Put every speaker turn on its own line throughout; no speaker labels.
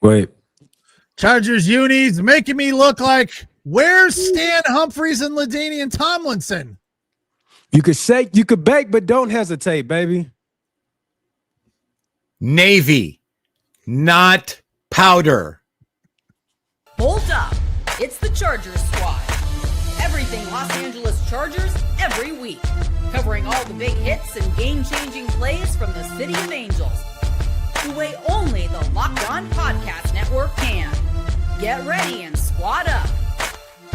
Wait.
Chargers unis making me look like where's Stan Humphries and LaDainian Tomlinson?
You could shake, you could bake, but don't hesitate, baby.
Navy, not powder.
Hold up. It's the Chargers squad. Everything Los Angeles Chargers every week. Covering all the big hits and game-changing plays from the City of Angels. The way only the Locked On Podcast Network can. Get ready and squad up.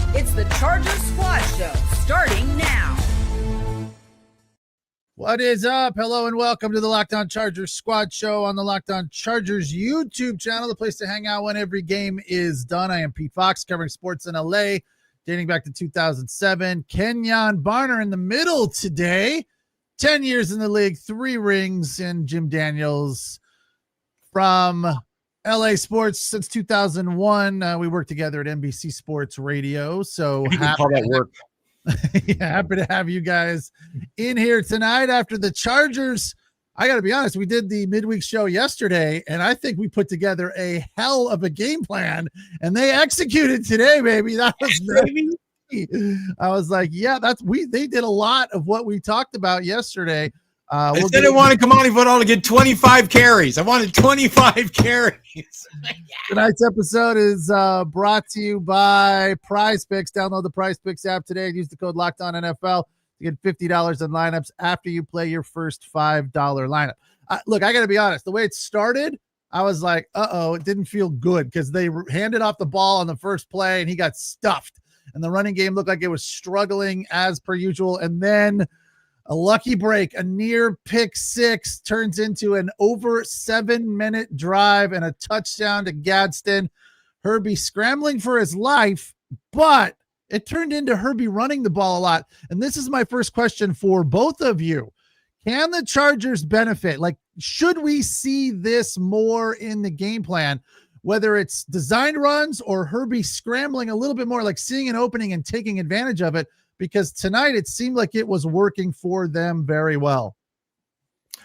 It's the Chargers Squad Show starting now.
What is up? Hello and welcome to the Locked On Chargers Squad Show on the Locked On Chargers YouTube channel, the place to hang out when every game is done. I am Pete Fox, covering sports in LA, dating back to 2007. Kenyan Barner in the middle today. 10 years in the league, 3 rings, and Jim Daniels from LA Sports since 2001. We worked together at NBC Sports Radio. So
You can call that work.
yeah, happy to have you guys in here tonight after the Chargers. I got to be honest, we did the midweek show yesterday, and I think we put together a hell of a game plan, and they executed today, baby. That was very I was like, yeah, they did a lot of what we talked about yesterday.
I said I wanted KYMANI VIDAL to get 25 carries. I wanted 25 carries.
Tonight's episode is brought to you by Prize Picks. Download the Prize Picks app today and use the code LOCKEDONNFL to get $50 in lineups after you play your first $5 lineup. Look, I got to be honest. The way it started, I was like, it didn't feel good because they handed off the ball on the first play and he got stuffed. And the running game looked like it was struggling as per usual. And then a lucky break, a near pick six turns into an over 7-minute drive and a touchdown to Gadsden. Herbie scrambling for his life, but it turned into Herbie running the ball a lot. And this is my first question for both of you. Can the Chargers benefit? Like, should we see this more in the game plan, whether it's designed runs or Herbie scrambling a little bit more, like seeing an opening and taking advantage of it? Because tonight it seemed like it was working for them very well.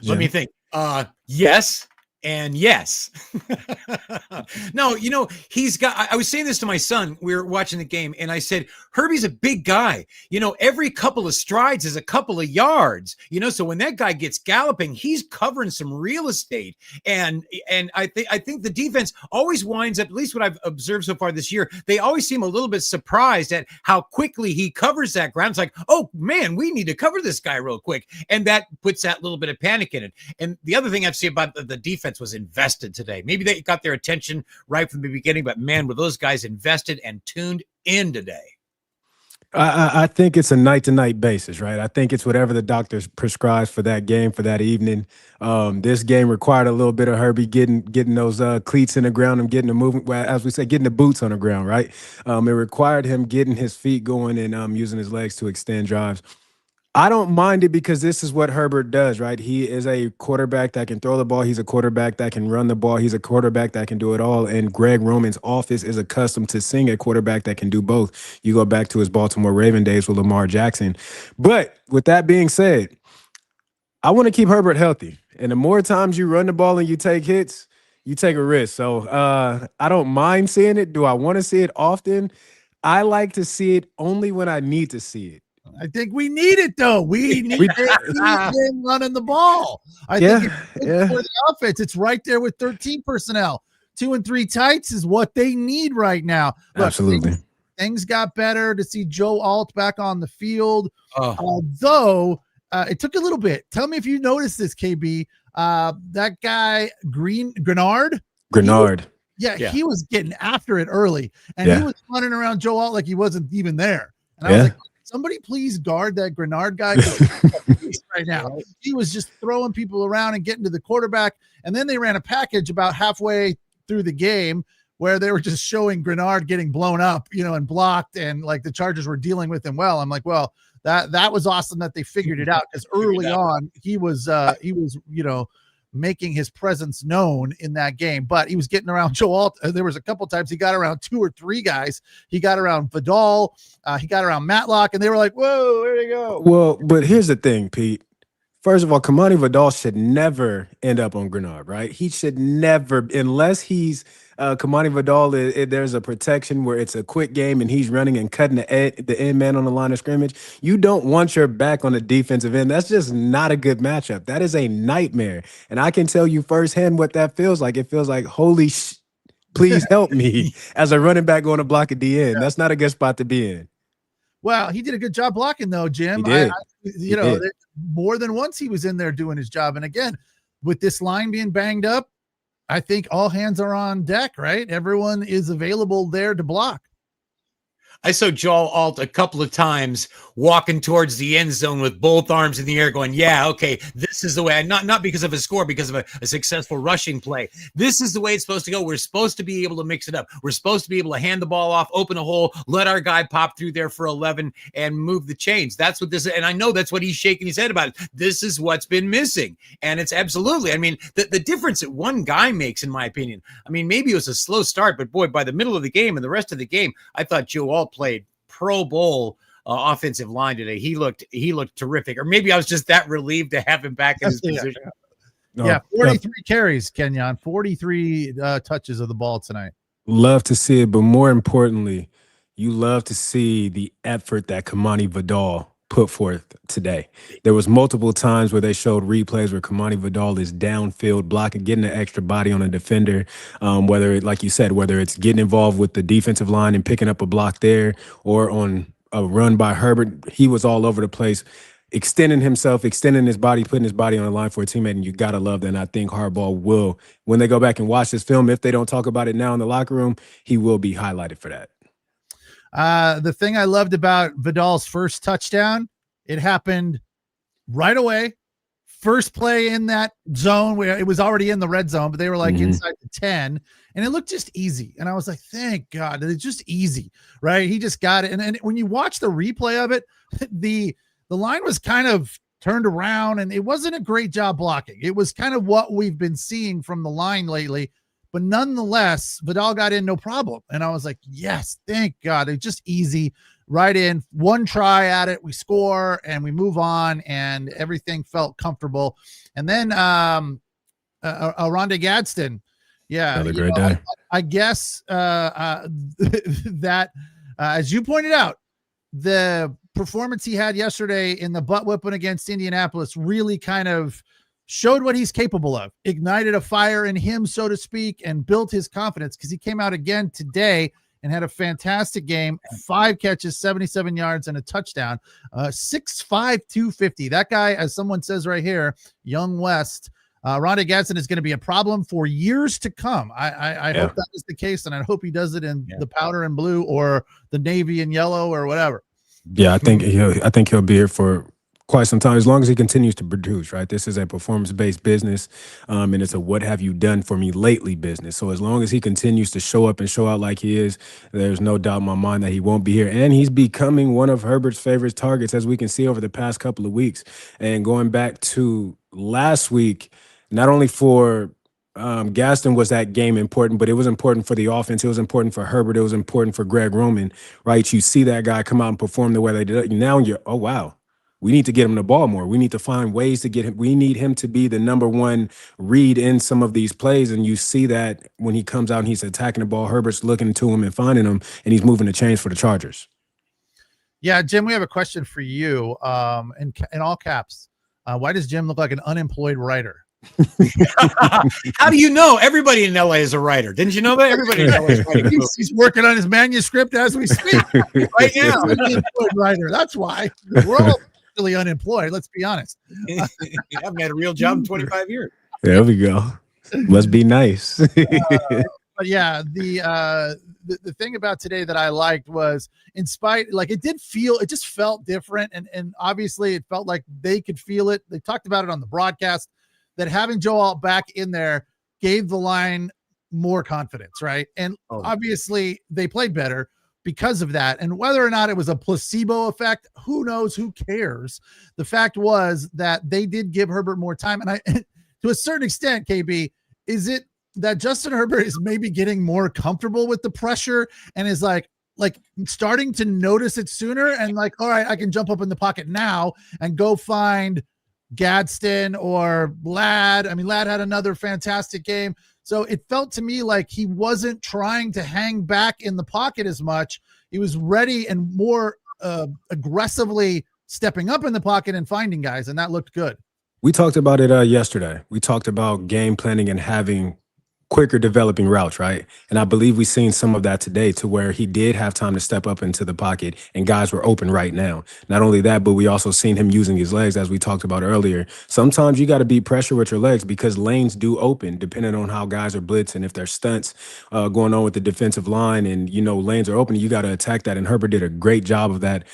Let me think. Yes and yes. No, I was saying this to my son. We were watching the game and I said, Herbie's a big guy. Every couple of strides is a couple of yards, so when that guy gets galloping, he's covering some real estate. And I think the defense always winds up, at least what I've observed so far this year, they always seem a little bit surprised at how quickly he covers that ground. It's like, oh man, we need to cover this guy real quick. And that puts that little bit of panic in it. And the other thing I've seen about the defense was invested today. Maybe they got their attention right from the beginning, but man, were those guys invested and tuned in today.
I think it's a night-to-night basis, right? I think it's whatever the doctor prescribes for that game, for that evening. This game required a little bit of Herbie getting those cleats in the ground and getting the movement, well, as we say, getting the boots on the ground, right? It required him getting his feet going and using his legs to extend drives. I don't mind it because this is what Herbert does, right? He is a quarterback that can throw the ball. He's a quarterback that can run the ball. He's a quarterback that can do it all. And Greg Roman's office is accustomed to seeing a quarterback that can do both. You go back to his Baltimore Raven days with Lamar Jackson. But with that being said, I want to keep Herbert healthy. And the more times you run the ball and you take hits, you take a risk. So I don't mind seeing it. Do I want to see it often? I like to see it only when I need to see it.
I think we need it, though. We need him running the ball. I think it's for the offense. It's right there with 13 personnel. 2 and 3 tights is what they need right now. Look,
absolutely.
Things got better to see Joe Alt back on the field. Although it took a little bit. Tell me if you noticed this, KB. That guy, Grenard. He was getting after it early. And he was running around Joe Alt like he wasn't even there. And I was like, somebody please guard that Grenard guy right now. He was just throwing people around and getting to the quarterback. And then they ran a package about halfway through the game where they were just showing Grenard getting blown up, and blocked, and like the Chargers were dealing with him well. I'm like, well, that was awesome that they figured it out, because early on he was making his presence known in that game, but he was getting around Joe Alt. There was a couple times he got around 2 or 3 guys. He got around Vidal. He got around Matlock, and they were like, whoa, where'd he go?
Well, but here's the thing, Pete. First of all, KYMANI VIDAL should never end up on Grenard, right? He should never, unless he's Kimani Vidal, there's a protection where it's a quick game and he's running and cutting the end man on the line of scrimmage. You don't want your back on the defensive end. That's just not a good matchup. That is a nightmare. And I can tell you firsthand what that feels like. It feels like, please help me as a running back going to block a DN. That's not a good spot to be in.
Well, he did a good job blocking, though, Jim.
He did.
More than once he was in there doing his job. And again, with this line being banged up, I think all hands are on deck, right? Everyone is available there to block.
I saw Joel Alt a couple of times walking towards the end zone with both arms in the air going, yeah, okay, this is the way. Not because of a score, because of a successful rushing play. This is the way it's supposed to go. We're supposed to be able to mix it up. We're supposed to be able to hand the ball off, open a hole, let our guy pop through there for 11 and move the chains. That's what this is. And I know that's what he's shaking his head about. This is what's been missing. And it's absolutely, I mean, the difference that one guy makes, in my opinion, I mean, maybe it was a slow start, but boy, by the middle of the game and the rest of the game, I thought Joe Alt played Pro Bowl offensive line today. He looked terrific. Or maybe I was just that relieved to have him back in his position.
Yeah, 43 carries, Kenyan, 43 touches of the ball tonight.
Love to see it, but more importantly, you love to see the effort that Kimani Vidal put forth today. There was multiple times where they showed replays where Kimani Vidal is downfield blocking, getting an extra body on a defender, whether, like you said, whether it's getting involved with the defensive line and picking up a block there or on a run by Herbert. He was all over the place, extending himself, extending his body, putting his body on the line for a teammate, and you got to love that. And I think Harbaugh will, when they go back and watch this film, if they don't talk about it now in the locker room, he will be highlighted for that.
The thing I loved about Vidal's first touchdown, it happened right away. First play in that zone where it was already in the red zone, but they were like inside the 10, and it looked just easy. And I was like, thank God, it's just easy, right? He just got it. And when you watch the replay of it, the line was kind of turned around and it wasn't a great job blocking. It was kind of what we've been seeing from the line lately. But nonetheless, Vidal got in no problem. And I was like, yes, thank God. It's just easy, right in. One try at it, we score, and we move on, and everything felt comfortable. And then Rondé Gadsden. Yeah.
Another great day.
I guess that, as you pointed out, the performance he had yesterday in the butt whipping against Indianapolis really kind of showed what he's capable of, ignited a fire in him, so to speak, and built his confidence, because he came out again today and had a fantastic game. 5 catches, 77 yards, and a touchdown. 6'5", 250. That guy, as someone says right here, Young West, Rondé Gadsden is going to be a problem for years to come. I hope that is the case, and I hope he does it in the powder and blue or the navy and yellow or whatever.
Yeah, I think he'll be here for quite some time, as long as he continues to produce, right? This is a performance-based business, and it's a what have you done for me lately business. So as long as he continues to show up and show out like he is, there's no doubt in my mind that he won't be here. And he's becoming one of Herbert's favorite targets, as we can see over the past couple of weeks. And going back to last week, not only for Gaston was that game important, but it was important for the offense. It was important for Herbert. It was important for Greg Roman, right? You see that guy come out and perform the way they did. Now you're, oh, wow. We need to get him the ball more. We need to find ways to get him. We need him to be the number one read in some of these plays. And you see that when he comes out and he's attacking the ball, Herbert's looking to him and finding him, and he's moving the chains for the Chargers.
Yeah, Jim, we have a question for you in all caps. Why does Jim look like an unemployed writer?
How do you know? Everybody in LA is a writer. Didn't you know that? Everybody in LA is writing.
He's working on his manuscript as we speak right now. Unemployed writer. That's why. We're all really unemployed. Let's be honest.
I haven't had a real job in 25 years.
There we go. Must be nice.
But yeah, the thing about today that I liked was, in spite, like, it just felt different. And obviously it felt like they could feel it. They talked about it on the broadcast, that having Joe Alt back in there gave the line more confidence, right? And obviously they played better because of that. And whether or not it was a placebo effect, who knows? Who cares? The fact was that they did give Herbert more time. And to a certain extent, KB, is it that Justin Herbert is maybe getting more comfortable with the pressure and is like starting to notice it sooner and like, all right, I can jump up in the pocket now and go find Gadsden or Ladd. I mean, Ladd had another fantastic game. So it felt to me like he wasn't trying to hang back in the pocket as much. He was ready and more aggressively stepping up in the pocket and finding guys, and that looked good.
We talked about it yesterday. We talked about game planning and having quicker developing routes, right? And I believe we've seen some of that today, to where he did have time to step up into the pocket and guys were open right now. Not only that, but we also seen him using his legs, as we talked about earlier. Sometimes you got to beat pressure with your legs because lanes do open depending on how guys are blitzing. If there's stunts going on with the defensive line and, lanes are open, you got to attack that. And Herbert did a great job of that.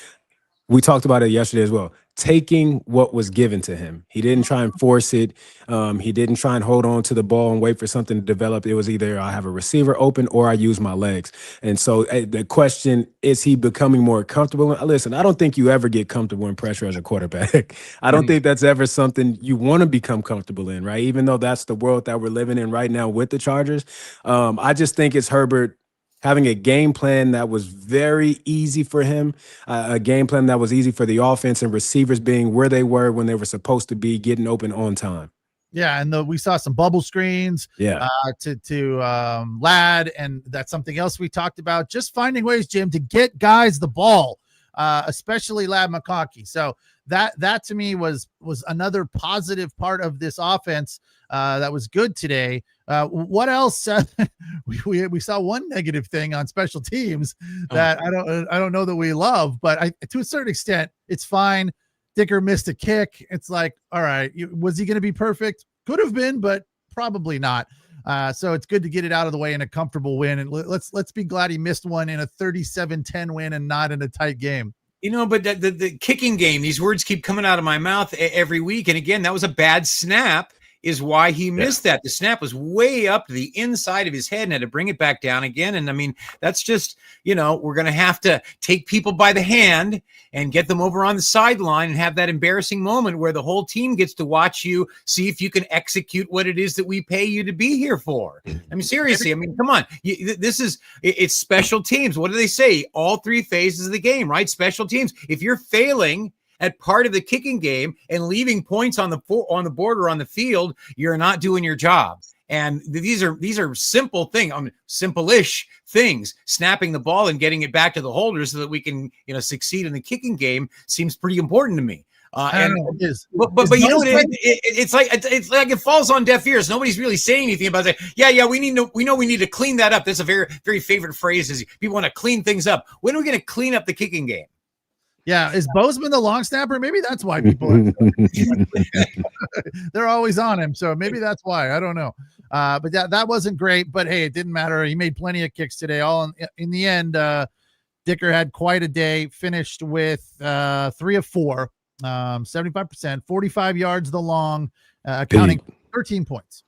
We talked about it yesterday as well. Taking what was given to him. He didn't try and force it. He didn't try and hold on to the ball and wait for something to develop. It was either I have a receiver open or I use my legs. And so the question, is he becoming more comfortable? Listen, I don't think you ever get comfortable in pressure as a quarterback. I don't think that's ever something you want to become comfortable in, right? Even though that's the world that we're living in right now with the Chargers. I just think it's Herbert having a game plan that was very easy for him, a game plan that was easy for the offense, and receivers being where they were when they were supposed to be, getting open on time.
Yeah, and we saw some bubble screens to Ladd, and that's something else we talked about. Just finding ways, Jim, to get guys the ball, especially Ladd McConkey. So that to me was another positive part of this offense that was good today. What else? We saw one negative thing on special teams that I don't know that we love, but to a certain extent, it's fine. Dicker missed a kick. It's like, all right, was he going to be perfect? Could have been, but probably not. So it's good to get it out of the way in a comfortable win. And let's be glad he missed one in a 37-10 win and not in a tight game.
But the kicking game, these words keep coming out of my mouth every week. And again, that was a bad snap, is why he missed that. The snap was way up to the inside of his head and had to bring it back down again. And I mean, that's just, we're going to have to take people by the hand and get them over on the sideline and have that embarrassing moment where the whole team gets to watch you, see if you can execute what it is that we pay you to be here for. I mean, seriously, come on. It's special teams. What do they say? All three phases of the game, right? Special teams. If you're failing at part of the kicking game and leaving points on the board or on the field, you're not doing your job. And these are simple things, simple-ish things. Snapping the ball and getting it back to the holder so that we can, succeed in the kicking game seems pretty important to me. But it's like it falls on deaf ears. Nobody's really saying anything about it. Yeah, we need to clean that up. That's a very, very favorite phrase. Is people want to clean things up. When are we going to clean up the kicking game?
Yeah, is Bozeman the long snapper? Maybe that's why people are they're always on him. So maybe that's why. I don't know. But that wasn't great. But hey, it didn't matter. He made plenty of kicks today. All in the end, Dicker had quite a day. Finished with 3 of 4, 75%, 45 yards the long, counting 13 points.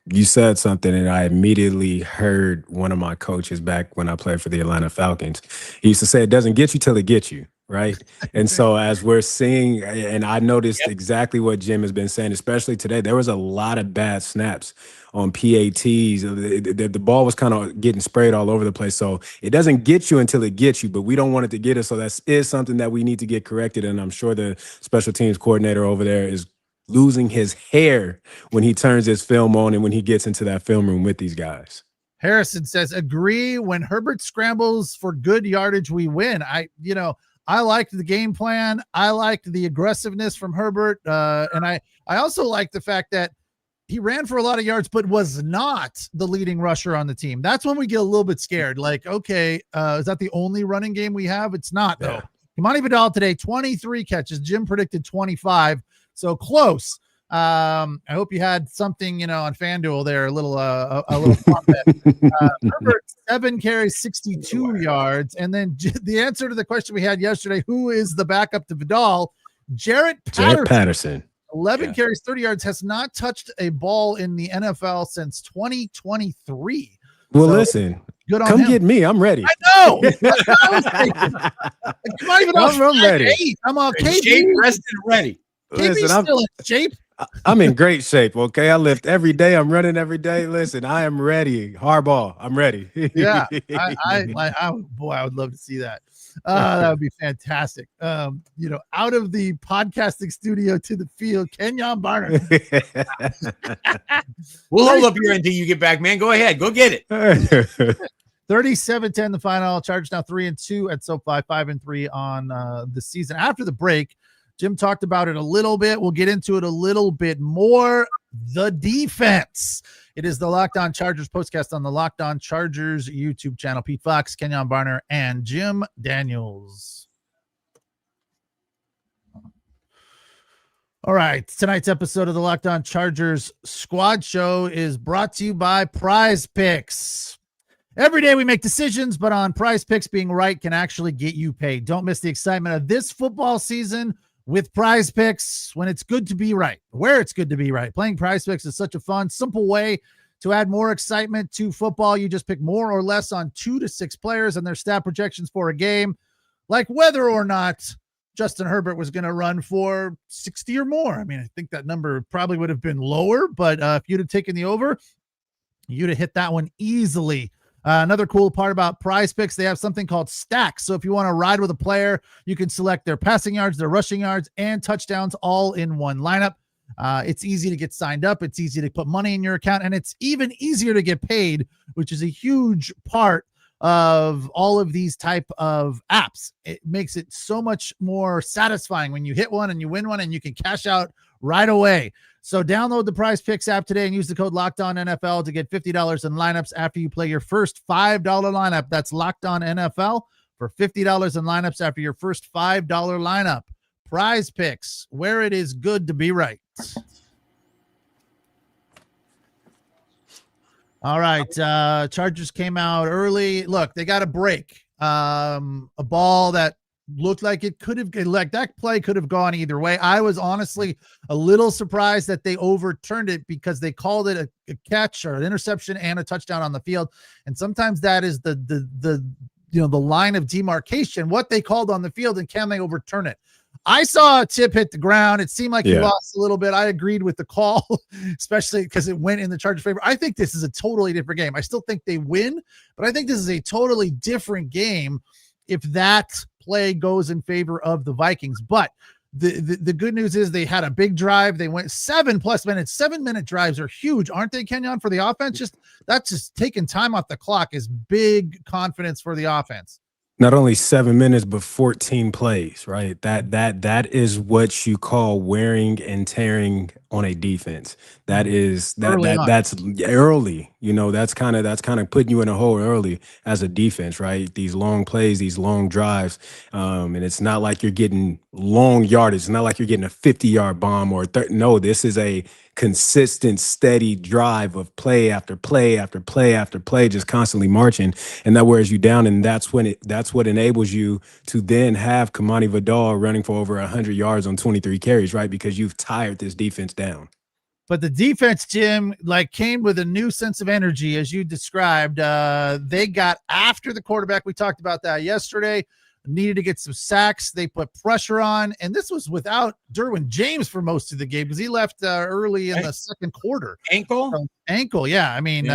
You said something, and I immediately heard one of my coaches back when I played for the Atlanta Falcons. He used to say, it doesn't get you till it gets you, right? And so as we're seeing, and I noticed exactly what Jim has been saying, especially today, there was a lot of bad snaps on PATs. The ball was kind of getting sprayed all over the place. So it doesn't get you until it gets you, but we don't want it to get us. So that is something that we need to get corrected. And I'm sure the special teams coordinator over there is losing his hair when he turns his film on and when he gets into that film room with these guys.
Harrison says, agree. When Herbert scrambles for good yardage, we win. I liked the game plan. I liked the aggressiveness from Herbert. And I also liked the fact that he ran for a lot of yards, but was not the leading rusher on the team. That's when we get a little bit scared. Like, okay, is that the only running game we have? It's not, though. KYMANI Vidal today, 23 catches. Jim predicted 25. So close. I hope you had something, on FanDuel there, a little Herbert, 7 carries, 62 yards. And then the answer to the question we had yesterday, who is the backup to Vidal? Jarrett Patterson. 11 carries, 30 yards, has not touched a ball in the NFL since 2023.
Well, listen,
good on
come
him.
get me. I'm ready.
I know. I'm ready. I'm all
Shape, rested, ready.
KB's still in shape.
I'm in great shape. Okay, I lift every day. I'm running every day. Listen, I am ready. Hardball, I'm ready.
Yeah, boy, I would love to see that. That would be fantastic. Out of the podcasting studio to the field, Kenyan Barner.
We'll hold up your end until you get back, man. Go ahead, go get it.
37-10 the final. Chargers now 3-2 at SoFi, 5-3 on the season. After the break, Jim talked about it a little bit. We'll get into it a little bit more. The defense. It is the Locked On Chargers postcast on the Locked On Chargers YouTube channel. Pete Fox, Kenyan Barner, and Jim Daniels. All right. Tonight's episode of the Locked On Chargers Squad Show is brought to you by Prize Picks. Every day we make decisions, but on Prize Picks, being right can actually get you paid. Don't miss the excitement of this football season with Prize Picks when it's good to be right, where it's good to be right. Playing Prize Picks is such a fun, simple way to add more excitement to football. You just pick more or less on 2 to 6 players and their stat projections for a game, like whether or not Justin Herbert was going to run for 60 or more. I mean, I think that number probably would have been lower, but if you'd have taken the over, you'd have hit that one easily. Another cool part about Prize Picks, they have something called stacks. So if you want to ride with a player, you can select their passing yards, their rushing yards, and touchdowns all in one lineup. It's easy to get signed up. It's easy to put money in your account, and it's even easier to get paid, which is a huge part of all of these type of apps. It makes it so much more satisfying when you hit one and you win one and you can cash out right away. So download the Prize Picks app today and use the code LOCKEDONNFL to get $50 in lineups after you play your first $5 lineup. That's Locked On NFL for $50 in lineups after your first $5 lineup. Prize Picks, where it is good to be right. All right. Chargers came out early. Look, they got a break. A ball that looked like it could have, like that play could have gone either way. I was honestly a little surprised that they overturned it because they called it a catch or an interception and a touchdown on the field. And sometimes that is the line of demarcation, what they called on the field, and can they overturn it? I saw a tip hit the ground. It seemed like he lost a little bit. I agreed with the call, especially because it went in the Chargers' favor. I think this is a totally different game. I still think they win, but I think this is a totally different game if that play goes in favor of the Vikings. But the good news is they had a big drive. They went 7+ minutes. 7-minute drives are huge, aren't they, Kenyan, for the offense? That's just taking time off the clock is big confidence for the offense.
Not only 7 minutes, but 14 plays, right? That is what you call wearing and tearing on a defense. That's early. That's kind of putting you in a hole early as a defense, right? These long plays, these long drives, and it's not like you're getting long yardage. It's not like you're getting a 50-yard bomb or no. This is a consistent, steady drive of play after play after play after play, just constantly marching, and that wears you down. And that's what enables you to then have KYMANI VIDAL running for over 100 yards on 23 carries, right? Because you've tired this defense down.
But the defense, Jim, came with a new sense of energy, as you described. They got after the quarterback. We talked about that yesterday. Needed to get some sacks. They put pressure on, and this was without Derwin James for most of the game because he left early in the second quarter. Ankle, yeah. I mean,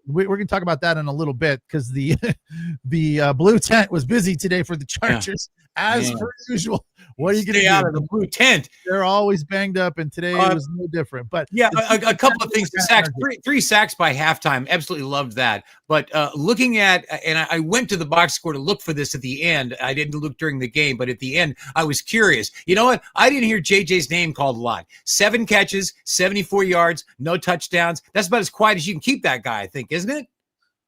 we're going to talk about that in a little bit because the blue tent was busy today for the Chargers, as per usual. What are you going to do?
Out of the blue tent.
They're always banged up, and today was no different. But
a couple of things. Sacks, three sacks by halftime. Absolutely loved that. But looking at, and I went to the box score to look for this at the end. I didn't look during the game, but at the end, I was curious. You know what? I didn't hear JJ's name called a lot. 7 catches, 74 yards, no touchdowns. That's about as quiet as you can keep that guy, I think, isn't it?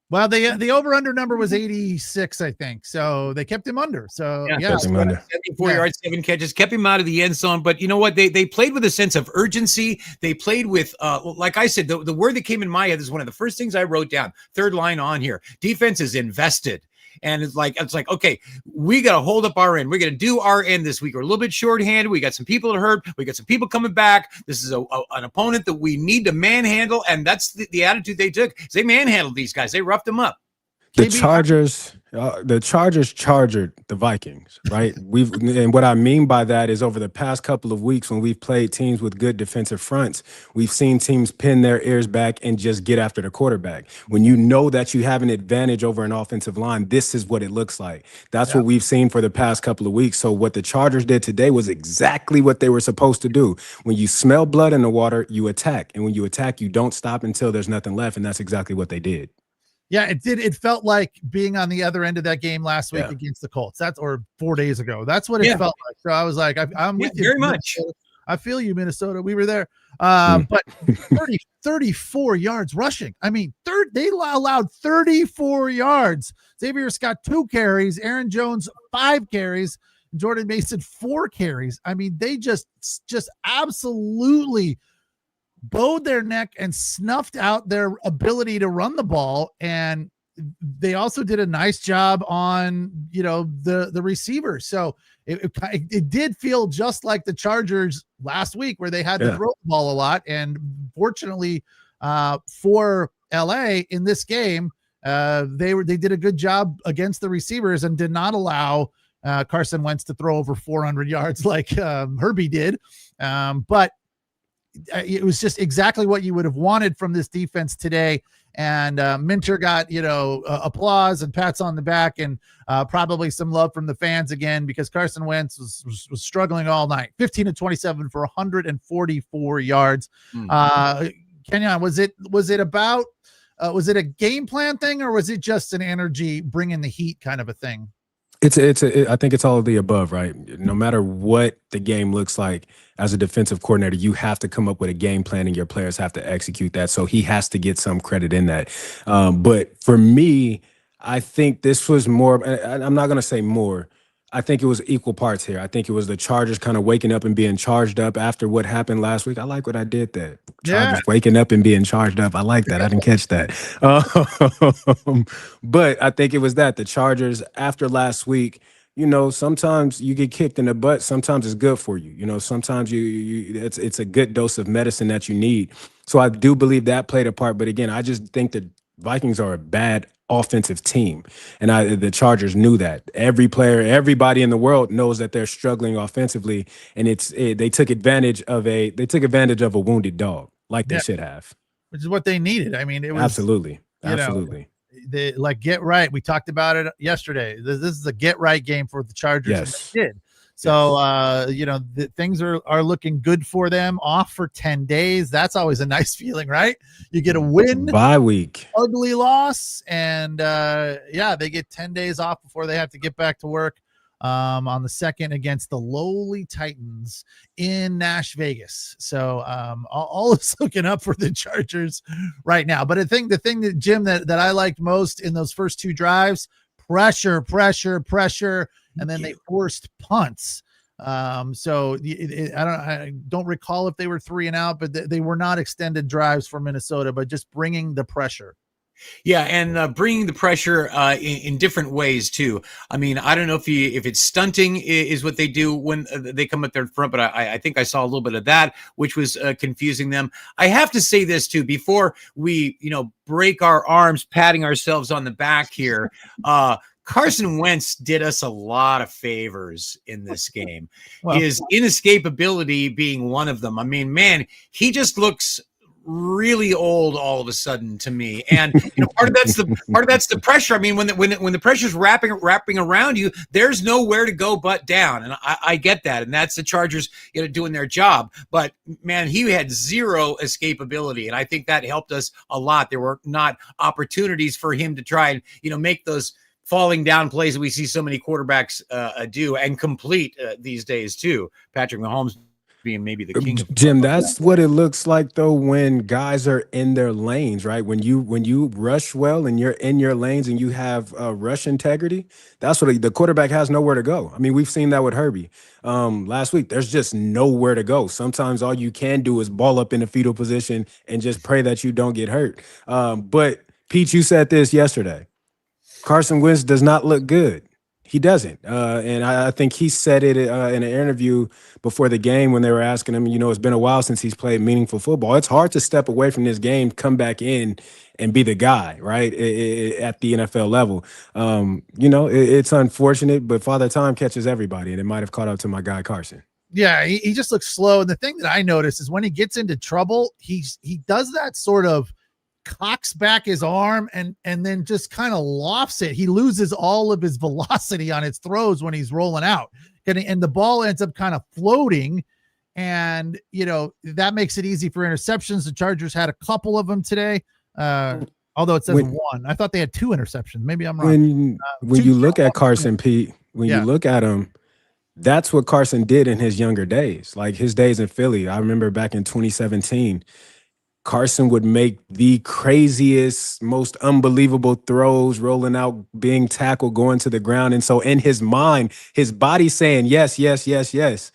Well, the over-under number was 86, I think. So they kept him under. So, yeah.
74 yards, 7 catches, kept him out of the end zone. But you know what? They played with a sense of urgency. They played with, like I said, the word that came in my head is one of the first things I wrote down. Third line on here. Defense is invested. And it's like, okay, we got to hold up our end. We're going to do our end this week. We're a little bit shorthanded. We got some people hurt. We got some people coming back. This is an opponent that we need to manhandle. And that's the attitude they took. They manhandled these guys. They roughed them up.
The Chargers, The Chargers chargered the Vikings, right? And what I mean by that is over the past couple of weeks when we've played teams with good defensive fronts, we've seen teams pin their ears back and just get after the quarterback. When you know that you have an advantage over an offensive line, this is what it looks like. That's what we've seen for the past couple of weeks. So what the Chargers did today was exactly what they were supposed to do. When you smell blood in the water, you attack. And when you attack, you don't stop until there's nothing left. And that's exactly what they did.
Yeah, it did. It felt like being on the other end of that game last week against the Colts. Or 4 days ago. That's what it felt like. So I was like, I'm with you
very much.
I feel you, Minnesota. We were there. But 34 yards rushing. I mean, they allowed 34 yards. Xavier Scott 2 carries, Aaron Jones 5 carries, Jordan Mason 4 carries. I mean, they just absolutely bowed their neck and snuffed out their ability to run the ball. And they also did a nice job on, the receivers. So it did feel just like the Chargers last week where they had to throw the ball a lot. And fortunately for LA in this game, they did a good job against the receivers and did not allow Carson Wentz to throw over 400 yards like Herbie did. But it was just exactly what you would have wanted from this defense today. And Minter got, applause and pats on the back and probably some love from the fans again, because Carson Wentz was struggling all night. 15 to 27 for 144 yards. Kenyan, was it about, was it a game plan thing, or was it just an energy bringing the heat kind of a thing?
I think it's all of the above, right? No matter what the game looks like, as a defensive coordinator, you have to come up with a game plan and your players have to execute that. So he has to get some credit in that. But for me, I think this was more, I'm not going to say more. I think it was equal parts here. I think it was the Chargers kind of waking up and being charged up after what happened last week. I like what I did there. Chargers waking up and being charged up. I like that. I didn't catch that. But I think it was that. The Chargers, after last week, sometimes you get kicked in the butt. Sometimes it's good for you. Sometimes it's a good dose of medicine that you need. So I do believe that played a part. But again, I just think the Vikings are a bad offensive team, and the Chargers knew that. Everybody in the world knows that they're struggling offensively, and they took advantage of a wounded dog, like they should have,
which is what they needed. I mean, it was
absolutely.
They get right. We talked about it yesterday. This is a get right game for the Chargers.
Yes.
They did. So, things are looking good for them. Off for 10 days. That's always a nice feeling, right? You get a win,
bye week,
ugly loss, and they get 10 days off before they have to get back to work on the 2nd against the lowly Titans in Nash Vegas. So all is looking up for the Chargers right now. But I think the thing that, Jim, that I liked most in those first 2 drives, pressure, and then they forced punts. So I don't recall if they were 3 and out, but they were not extended drives for Minnesota, but just bringing the pressure.
Yeah, and bringing the pressure in different ways too. I mean, I don't know if it's stunting is what they do when they come up there in front, but I think I saw a little bit of that, which was confusing them. I have to say this too before we break our arms patting ourselves on the back here. Carson Wentz did us a lot of favors in this game. His inescapability being one of them. I mean, man, he just looks really old all of a sudden to me, and part of that's the pressure. I mean, when the pressure's wrapping around you, there's nowhere to go but down, and I get that, and that's the Chargers doing their job. But man, he had zero escapability, and I think that helped us a lot. There were not opportunities for him to try and make those falling down plays that we see so many quarterbacks do and complete these days too. Patrick Mahomes being maybe the king of
Jim, that's what it looks like though when guys are in their lanes, right? When you rush well and you're in your lanes and you have rush integrity, that's what the quarterback has nowhere to go. I mean, we've seen that with Herbie last week. There's just nowhere to go. Sometimes all you can do is ball up in the fetal position and just pray that you don't get hurt. But Pete, you said this yesterday. Carson Wentz does not look good. He doesn't. And I think he said it in an interview before the game when they were asking him, it's been a while since he's played meaningful football. It's hard to step away from this game, come back in and be the guy, right? At the NFL level. It's unfortunate, but Father Time catches everybody, and it might have caught up to my guy Carson.
Yeah, he just looks slow. And the thing that I notice is when he gets into trouble, he does that sort of cocks back his arm and then just kind of lofts it. He loses all of his velocity on his throws when he's rolling out, and the ball ends up kind of floating, and that makes it easy for interceptions. The Chargers had a couple of them today, although it says one. I thought they had 2 interceptions. Maybe I'm wrong.
When you look at Carson, Pete, you look at him, that's what Carson did in his younger days, like his days in Philly. I remember back in 2017, Carson would make the craziest, most unbelievable throws, rolling out, being tackled, going to the ground. And so in his mind, his body's saying yes, yes, yes, yes.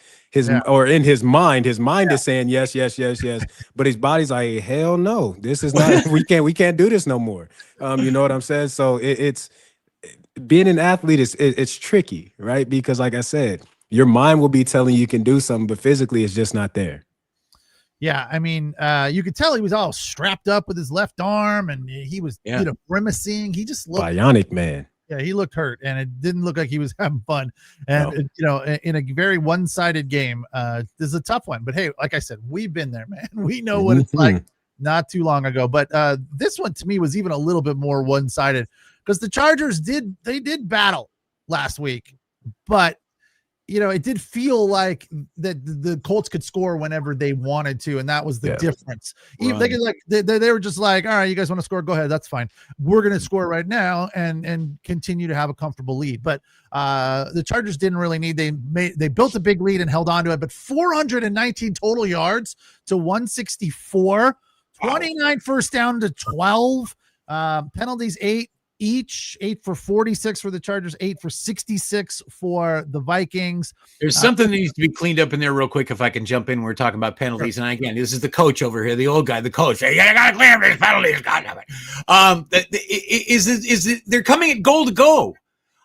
Or in his mind is saying yes, yes, yes, yes. But his body's like, hell no, this is not, we can't do this no more. You know what I'm saying? So it's being an athlete it's tricky, right? Because like I said, your mind will be telling you can do something, but physically it's just not there.
Yeah, I mean, you could tell he was all strapped up with his left arm, and he was grimacing. He just looked
bionic, man.
Yeah, he looked hurt, and it didn't look like he was having fun. And in a very one-sided game, this is a tough one. But hey, like I said, we've been there, man. We know what it's like not too long ago. But this one to me was even a little bit more one-sided because the Chargers did battle last week, but it did feel like that the Colts could score whenever they wanted to, and that was the difference. Even they were just like, all right, you guys want to score? Go ahead, that's fine. We're going to score right now and continue to have a comfortable lead. But the Chargers didn't really need. They built a big lead and held on to it, but 419 total yards to 164, 29 first down to 12, penalties 8. Each 8 for 46 for the Chargers, 8 for 66 for the Vikings.
There's something that needs to be cleaned up in there real quick. If I can jump in, we're talking about penalties. Sure. And again, this is the coach over here, the old guy, the coach. Hey, you got to clean up these penalties. God damn it. They're coming at goal to go.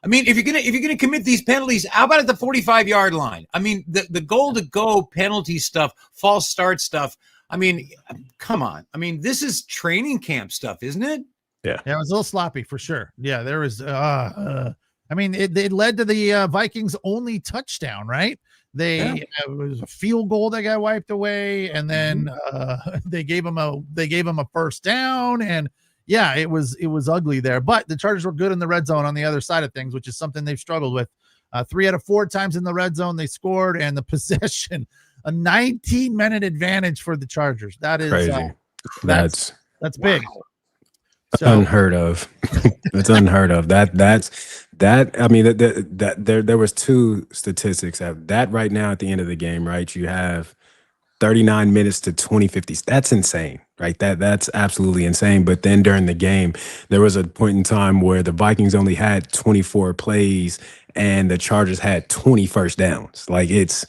I mean, if you're gonna commit these penalties, how about at the 45-yard line? I mean, the goal to go penalty stuff, false start stuff. I mean, come on. I mean, this is training camp stuff, isn't it?
Yeah, it was a little sloppy for sure. Yeah, there was. I mean, it led to the Vikings' only touchdown, right? It was a field goal that got wiped away, and then they gave him a first down, and it was ugly there. But the Chargers were good in the red zone on the other side of things, which is something they've struggled with. 3 out of 4 times in the red zone they scored, and the possession, a 19-minute advantage for the Chargers. That is
crazy.
That's big.
So, unheard of. It's unheard of. That. I mean, there was 2 statistics that right now at the end of the game, right? You have 39 minutes to 20-50. That's insane, right? That's absolutely insane. But then during the game, there was a point in time where the Vikings only had 24 plays and the Chargers had 20 first downs. Like it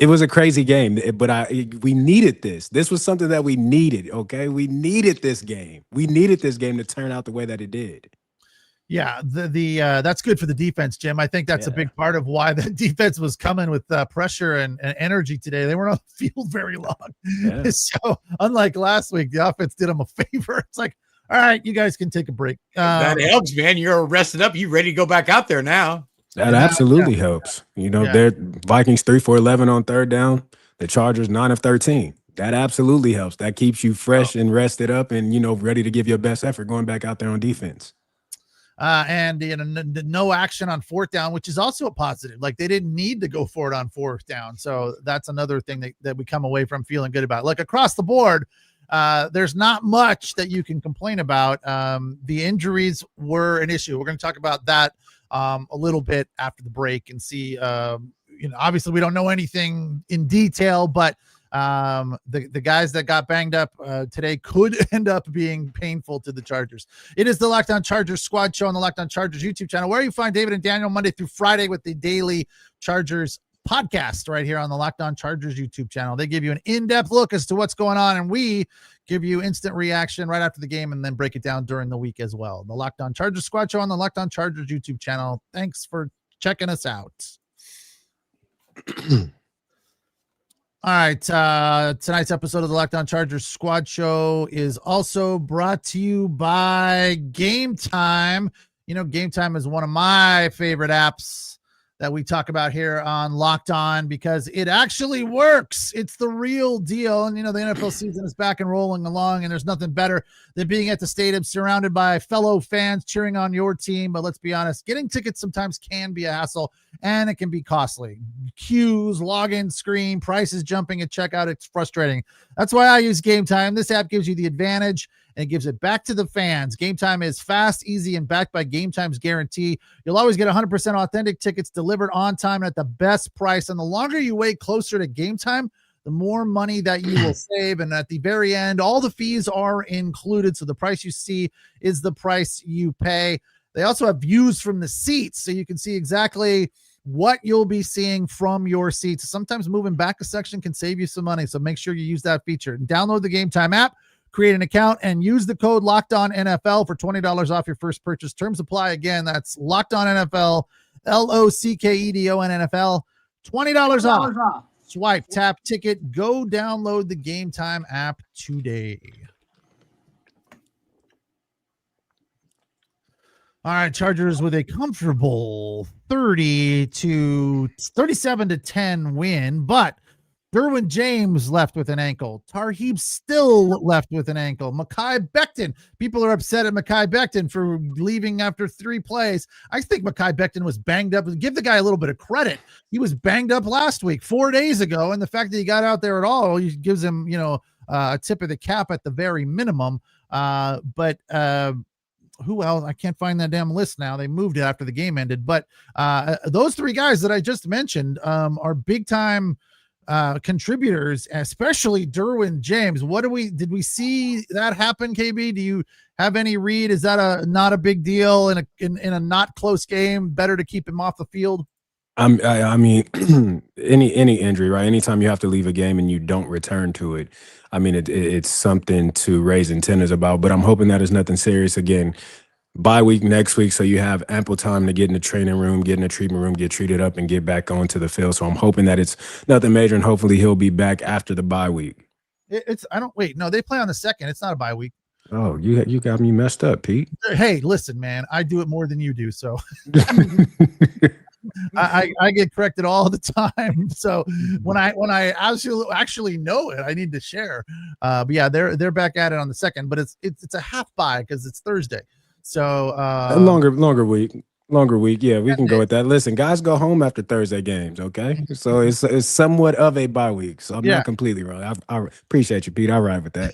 was a crazy game, but we needed this. This was something that we needed. Okay, we needed this game. We needed this game to turn out the way that it did.
Yeah, that's good for the defense, Jim. I think that's a big part of why the defense was coming with pressure and energy today. They weren't on the field very long. Yeah. So unlike last week, the offense did them a favor. It's like, all right, you guys can take a break.
That helps, man. You're rested up. You ready to go back out there now?
That absolutely helps. They're Vikings 3 for 11 on third down. The Chargers 9 of 13. That absolutely helps. That keeps you fresh and rested up and, ready to give your best effort going back out there on defense.
And no action on 4th down, which is also a positive. Like they didn't need to go for it on 4th down. So that's another thing that we come away from feeling good about. Like across the board, there's not much that you can complain about. The injuries were an issue. We're going to talk about that a little bit after the break and see, obviously we don't know anything in detail, but the guys that got banged up today could end up being painful to the Chargers. It is the Locked On Chargers squad show on the Locked On Chargers YouTube channel, where you find David and Daniel Monday through Friday with the daily Chargers podcast right here on the Locked On Chargers YouTube channel. They give you an in-depth look as to what's going on, and we give you instant reaction right after the game and then break it down during the week as well. The Locked On Chargers Squad Show on the Locked On Chargers YouTube channel. Thanks for checking us out. All right. Tonight's episode of the Locked On Chargers Squad Show is also brought to you by Game Time. You know, Game Time is one of my favorite apps that we talk about here on Locked On because it actually works. It's the real deal. And, you know, the NFL season is back and rolling along, and there's nothing better than being at the stadium surrounded by fellow fans cheering on your team. But let's be honest, getting tickets sometimes can be a hassle, and it can be costly. Queues, login screen, prices jumping at checkout. It's frustrating. That's why I use Game Time. This app gives you the advantage and gives it back to the fans. Game Time is fast, easy, and backed by Game Time's guarantee. You'll always get 100% authentic tickets delivered on time and at the best price. And the longer you wait closer to game time, the more money that you will save. And at the very end, all the fees are included. So the price you see is the price you pay. They also have views from the seats, so you can see exactly what you'll be seeing from your seats. Sometimes moving back a section can save you some money. So make sure you use that feature and download the Game Time app. Create an account and use the code LOCKEDONNFL for $20 off your first purchase. Terms apply. Again, that's LOCKEDONNFL, LOCKEDONNFL, $20 off. Swipe, tap, ticket. Go download the Game Time app today. All right, Chargers with a comfortable 37-10 win, but Derwin James left with an ankle. Tarheeb still left with an ankle. Mekhi Becton. People are upset at Mekhi Becton for leaving after 3 plays. I think Mekhi Becton was banged up. Give the guy a little bit of credit. He was banged up last week, 4 days ago, and the fact that he got out there at all gives him, a tip of the cap at the very minimum. But who else? I can't find that damn list now. They moved it after the game ended. But those 3 guys that I just mentioned are big time contributors, especially Derwin James. Did we see that happen, KB? Do you have any read? Is that not a big deal in a not close game? Better to keep him off the field?
I mean, any injury, right? Anytime you have to leave a game and you don't return to it, I mean, it's something to raise antennas about. But I'm hoping that is nothing serious. Again, bye week next week, so you have ample time to get in the training room, get in the treatment room, get treated up, and get back onto the field. So I'm hoping that it's nothing major, and hopefully he'll be back after the bye week.
No, they play on the 2nd. It's not a bye week.
Oh, you got me messed up, Pete.
Hey, listen, man, I do it more than you do, so I get corrected all the time. So when I actually know it, I need to share. But yeah, they're back at it on the 2nd, but it's a half bye because it's Thursday. So
a longer week. Yeah, we can go with that. Listen, guys go home after Thursday games, okay? So it's somewhat of a bye week. So I'm not completely wrong. I appreciate you, Pete. I ride with that.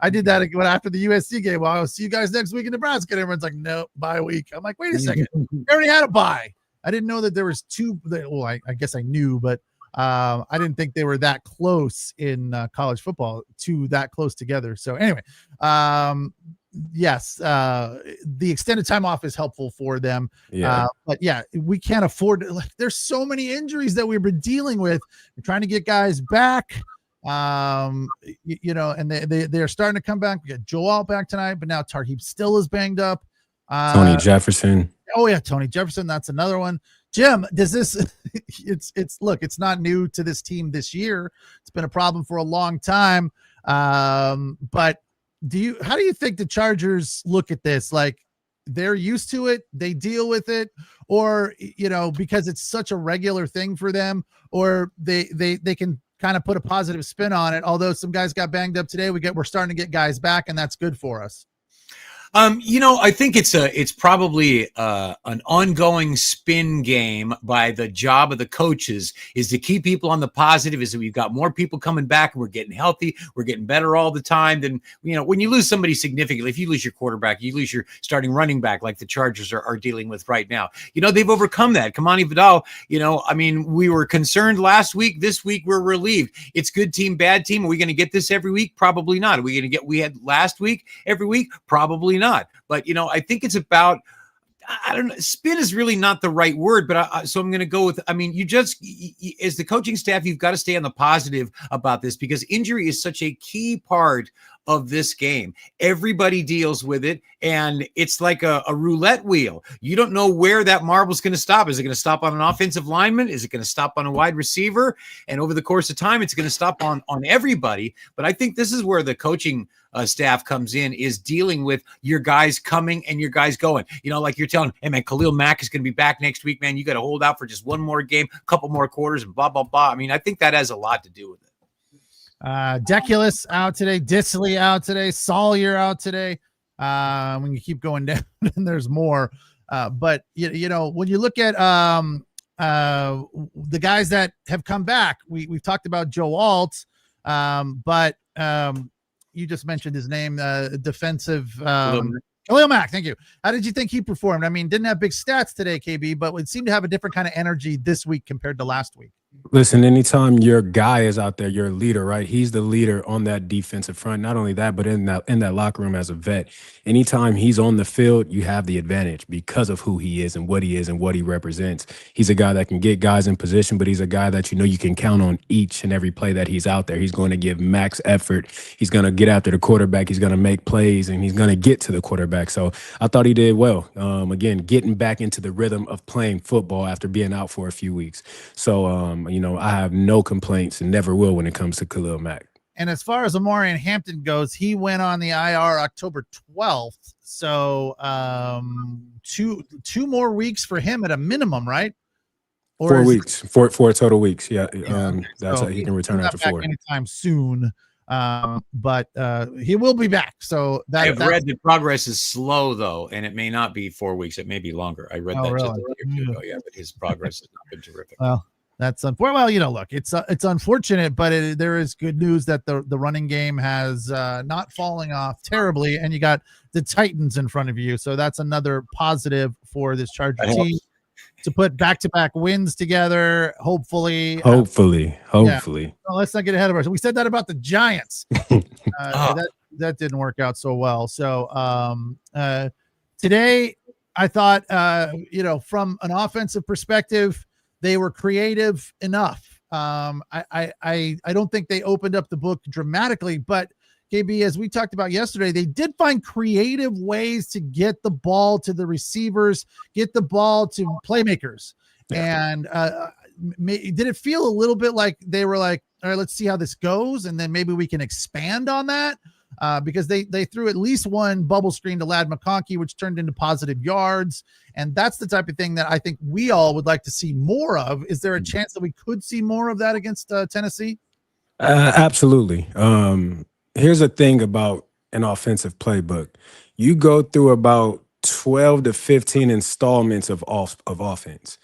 I did that after the USC game. Well, I'll see you guys next week in Nebraska. And everyone's like, no, bye week. I'm like, wait a second. We already had a bye. I didn't know that there was 2. Well, I guess I knew, but I didn't think they were that close in college football, 2 that close together. So anyway, yes, the extended time off is helpful for them. But yeah, we can't afford it. Like, there's so many injuries that we've been dealing with. We're trying to get guys back. And they're starting to come back. We got Joel back tonight, but now Tarheeb still is banged up.
Tony Jefferson.
Oh yeah, Tony Jefferson. That's another one. Jim, does this? It's not new to this team this year. It's been a problem for a long time. But how do you think the Chargers look at this? Like, they're used to it, they deal with it, or because it's such a regular thing for them, or they can kind of put a positive spin on it. Although some guys got banged up today, we're starting to get guys back, and that's good for us.
I think it's probably an ongoing spin game by the job of the coaches is to keep people on the positive, is that we've got more people coming back and we're getting healthy. We're getting better all the time. Then, when you lose somebody significantly, if you lose your quarterback, you lose your starting running back, like the Chargers are dealing with right now. They've overcome that. KYMANI Vidal, we were concerned last week. This week we're relieved. It's good team, bad team. Are we going to get this every week? Probably not. Are we going to we had last week every week? Probably not. But, I think it's about, I don't know. Spin is really not the right word, but so I'm going to go with, I mean, as the coaching staff, you've got to stay on the positive about this because injury is such a key part of this game. Everybody deals with it, and it's like a roulette wheel. You don't know where that marble's going to stop. Is it going to stop on an offensive lineman? Is it going to stop on a wide receiver? And over the course of time, it's going to stop on everybody. But I think this is where the coaching staff comes in, is dealing with your guys coming and your guys going. You know, like you're telling, hey, man, Khalil Mack is going to be back next week, man. You got to hold out for just one more game, a couple more quarters, and blah, blah, blah. I mean, I think that has a lot to do with it.
Deculus out today, Disley out today, Sawyer out today. When you keep going down, and there's more. But you know, when you look at the guys that have come back, we've talked about Joe Alt, but you just mentioned his name, defensive Khalil Mack. Thank you. How did you think he performed? I mean, didn't have big stats today, KB, but it seemed to have a different kind of energy this week compared to last week.
Listen, anytime your guy is out there, you're a leader, right? He's the leader on that defensive front. Not only that, but in that locker room as a vet, anytime he's on the field, you have the advantage because of who he is and what he represents. He's a guy that can get guys in position, but he's a guy that you can count on each and every play that he's out there. He's going to give max effort. He's going to get after the quarterback. He's going to make plays, and he's going to get to the quarterback. So I thought he did well. Again, getting back into the rhythm of playing football after being out for a few weeks. So, I have no complaints and never will when it comes to Khalil Mack.
And as far as Amorian Hampton goes, he went on the IR October 12th. So 2 more weeks for him at a minimum, right? Or
4 weeks, four total weeks. Yeah. That's
so
how he can return after 4.
Anytime soon. But he will be back. So
I've read that progress is slow though, and it may not be 4 weeks. It may be longer. I read that
really?
just a year or two ago. Yeah, but his progress has not been terrific.
Well, that's unfortunate. Well, look, it's unfortunate, but there is good news that the running game has not falling off terribly, and you got the Titans in front of you. So that's another positive for this Charger team to put back-to-back wins together. Hopefully.
Yeah.
Well, let's not get ahead of ourselves. We said that about the Giants. That didn't work out so well. So today, I thought, from an offensive perspective, they were creative enough. I don't think they opened up the book dramatically, but KB, as we talked about yesterday, they did find creative ways to get the ball to the receivers, get the ball to playmakers. Yeah. And did it feel a little bit like they were like, all right, let's see how this goes, and then maybe we can expand on that? Because they threw at least one bubble screen to Ladd McConkey, which turned into positive yards. And that's the type of thing that I think we all would like to see more of. Is there a chance that we could see more of that against Tennessee?
Absolutely. Here's the thing about an offensive playbook. You go through about 12 to 15 installments of offense.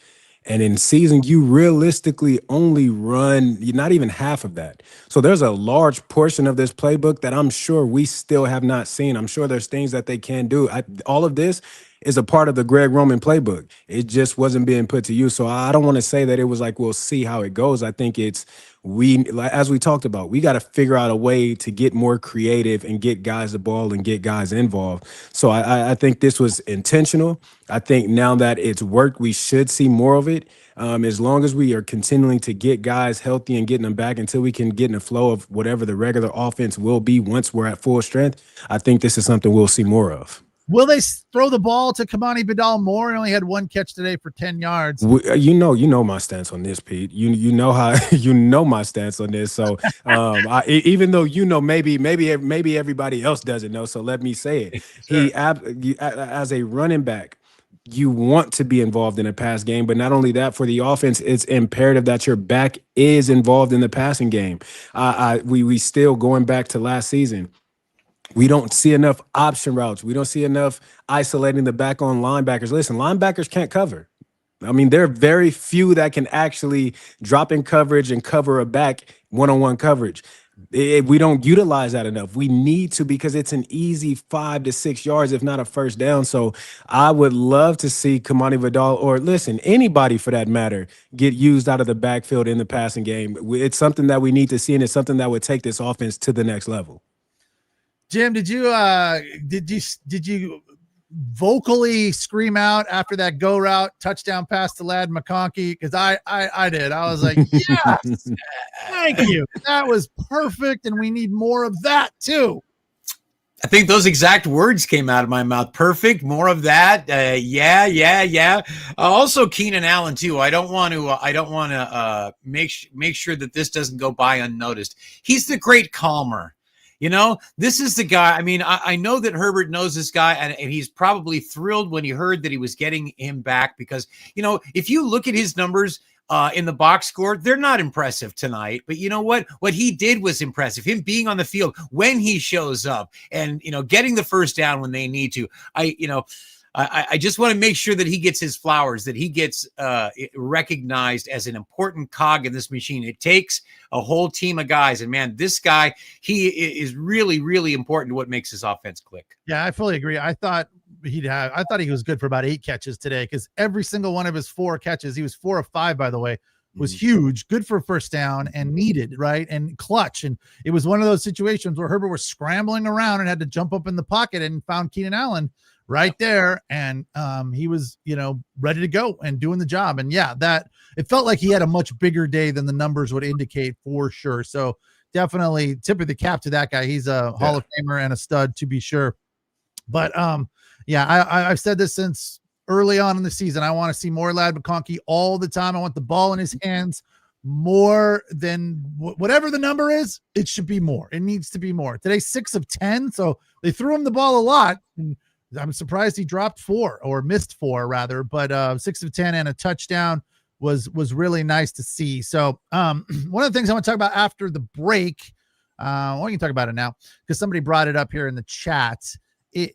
And in season, you realistically only run not even half of that. So there's a large portion of this playbook that I'm sure we still have not seen. I'm sure there's things that they can do. All of this is a part of the Greg Roman playbook. It just wasn't being put to use. So I don't want to say that it was like, we'll see how it goes. I think it's, as we talked about, we got to figure out a way to get more creative and get guys the ball and get guys involved. So I think this was intentional. I think now that it's worked, we should see more of it. As long as we are continuing to get guys healthy and getting them back until we can get in the flow of whatever the regular offense will be once we're at full strength, I think this is something we'll see more of.
Will they throw the ball to KYMANI Vidal more? He only had 1 catch today for 10 yards.
You know my stance on this, Pete. You know how my stance on this. So even though maybe everybody else doesn't know, so let me say it. Sure. As a running back, you want to be involved in a pass game, but not only that, for the offense, it's imperative that your back is involved in the passing game. We still, going back to last season, we don't see enough option routes. We don't see enough isolating the back on linebackers. Listen, linebackers can't cover. I mean, there are very few that can actually drop in coverage and cover a back one-on-one coverage. We don't utilize that enough. We need to, because it's an easy 5 to 6 yards, if not a first down. So I would love to see KYMANI Vidal, or listen, anybody for that matter, get used out of the backfield in the passing game. It's something that we need to see, and it's something that would take this offense to the next level.
Jim, did you vocally scream out after that go route touchdown pass to Lad McConkey? Because I did. I was like, yes, thank you. That was perfect, and we need more of that too.
I think those exact words came out of my mouth. Perfect. More of that. Yeah. Also, Keenan Allen too. I don't want to make sure that this doesn't go by unnoticed. He's the great calmer. This is the guy. I mean, I know that Herbert knows this guy, and he's probably thrilled when he heard that he was getting him back because, if you look at his numbers in the box score, they're not impressive tonight. But you know what? What he did was impressive. Him being on the field when he shows up and, getting the first down when they need to. I just want to make sure that he gets his flowers, that he gets recognized as an important cog in this machine. It takes a whole team of guys. And, man, this guy, he is really, really important to what makes his offense click.
Yeah, I fully agree. I thought he was good for about 8 catches today because every single one of his 4 catches, he was 4 of 5, by the way, was huge, good for first down and needed, right? And clutch. And it was one of those situations where Herbert was scrambling around and had to jump up in the pocket and found Keenan Allen right there. And he was, ready to go and doing the job. And yeah, that it felt like he had a much bigger day than the numbers would indicate for sure. So definitely tip of the cap to that guy. He's a Hall of Famer and a stud to be sure. But yeah, I've said this since early on in the season. I want to see more Lad McConkey all the time. I want the ball in his hands more than whatever the number is. It should be more. It needs to be more. Today, 6 of 10. So they threw him the ball a lot. And I'm surprised he dropped 4 or missed 4 rather, but 6 of 10 and a touchdown was really nice to see. So one of the things I want to talk about after the break, well, you can talk about it now because somebody brought it up here in the chat.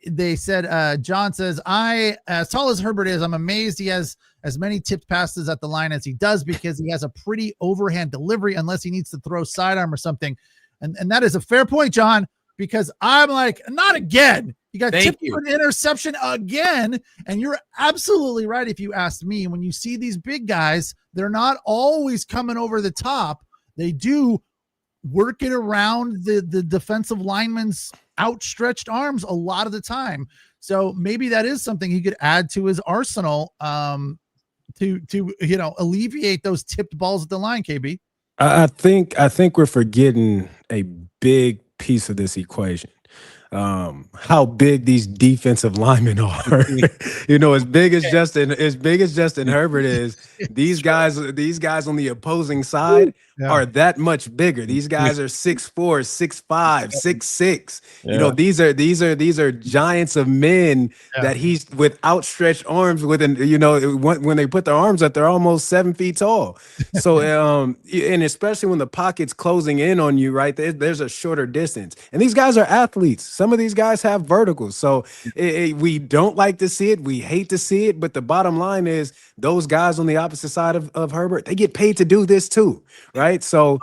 They said, John says, as tall as Herbert is, I'm amazed he has as many tipped passes at the line as he does because he has a pretty overhand delivery unless he needs to throw sidearm or something. And that is a fair point, John, because I'm like, not again. You got tipped for an interception again. And you're absolutely right. If you asked me, when you see these big guys, they're not always coming over the top. They do work it around the defensive lineman's outstretched arms a lot of the time. So maybe that is something he could add to his arsenal to alleviate those tipped balls at the line, KB.
I think we're forgetting a big piece of this equation. How big these defensive linemen are. As big as Justin Herbert is, these guys on the opposing side are that much bigger. These guys are 6'4", 6'5", 6'6". These are giants of men that he's with outstretched arms when they put their arms up, they're almost 7 feet tall. So and especially when the pocket's closing in on you, right? There's a shorter distance. And these guys are athletes. Some of these guys have verticals. So we don't like to see it. We hate to see it. But the bottom line is those guys on the opposite side of Herbert, they get paid to do this too, right? So